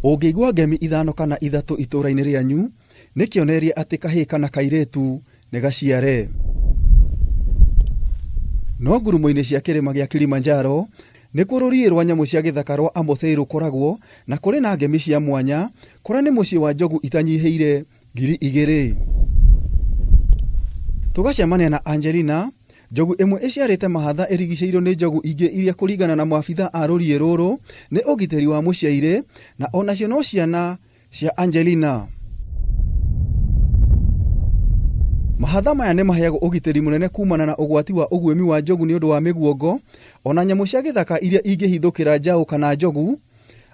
Ũngĩigua ngemi ithano kana ithatũ itũra-inĩ rĩanyu, nĩ kĩonereria atĩ kahĩĩ kana kairĩtu nĩ gaciare. No ngurumo-inĩ cia kĩrĩma gĩa Kilimanjaro nĩkuo rũriĩ rwa nyamũ cia gĩthaka rwa Amboseli rũkoragwo, na kũrĩ na ngemi cia mwanya, kũrĩa nĩ mũciĩ wa njogu itanyihĩire 2,000. Tũgacemania na Angelina, njogu ĩmwe ĩciarĩte mahatha ĩrigicĩirwo nĩ njogu ingĩ iria kũringana na maabitha a rũriĩ rũrũ nĩ ũgitĩri wa mũciairĩ, na onacio no ciana cia Angelina. Mahatha maya nĩ maheagwo ũgitĩri mũnene kumana na ũgwati wa ũguĩmi wa njogu nĩ ũndũ wa mĩguongo, ona nyamũ cia gĩthaka iria ingĩhithũkĩra njaũ kana njogu,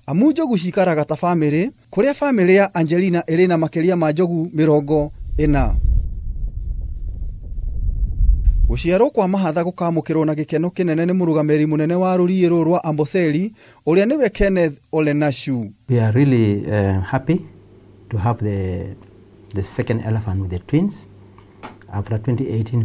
amu njogu cikaraga ta bamĩrĩ, kũrĩa bamĩrĩ ya Angelina ĩrĩ na makĩria ma njogu 40. Gũciarwo kwa mahatha gũkamũkĩrwo na gĩkeno kĩnene nĩ mũrũgamĩrĩri mũnene wa rũriĩ rũrũ rwa Amboseli, ũrĩa nĩwe Kenneth Ole Nashu. We are really happy to have the second elephant with the twins. After 2018,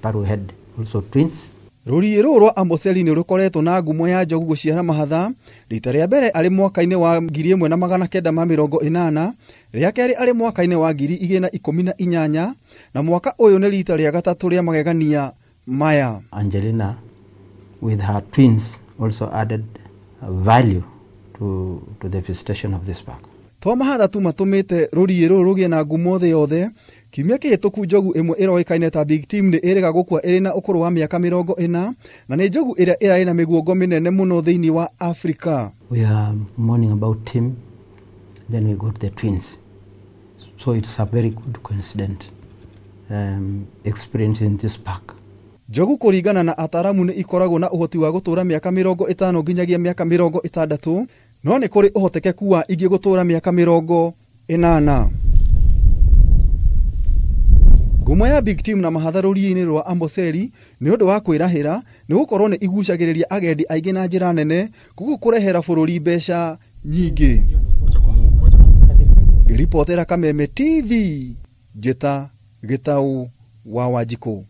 Paru had also twins. Rũriĩ rũrũ rwa Amboseli nĩ rũkoretwo na ngumo ya njogu gũciara mahatha, rita rĩa mbere arĩ mwaka-inĩ wa 1980, rĩa kerĩ arĩ mwaka-inĩ wa 2018, na mwaka ũyũ nĩ rita rĩa gatatũ rĩa magegania maya. Angelina with her twins also added value to the visitation of this park. To mahatha tu matũmĩte rũriĩ rũrũ rũgĩe na ngumo thĩ yothe. Kiumia kĩhĩtũku njogu ĩmwe ĩroĩkaine ta Big Tim nĩ ĩrĩga gũkua ĩrĩ na ũkũrũ wa mĩaka 40, na nĩ njogu ĩrĩa ĩrarĩ na mĩguongo mĩnene mũno thĩinĩ wa Afrika. We are mourning about Tim, then we got the twins. So it's a very good coincident experience in this park. Njogu kũringana na ataramu nĩ ikoragwo na ũhoti wa gũtũra mĩaka 50 nginyagia mĩaka 60, no nĩ kũrĩ ũhotekeku wa ingĩ gũtũra mĩaka 80. Ngumo ya Big Tim na mahatha rũriĩ-inĩ rwa Amboseli nĩ ũndũ wa kwĩrahĩra, nĩ gũkorwo nĩ igucagĩrĩria agendi aingĩ na njĩra nene, koguo kũrehera bũrũri mbeca nyingĩ. Ngĩribotera Kameme TV, Njeta Gĩtaũ wa Wanjikũ.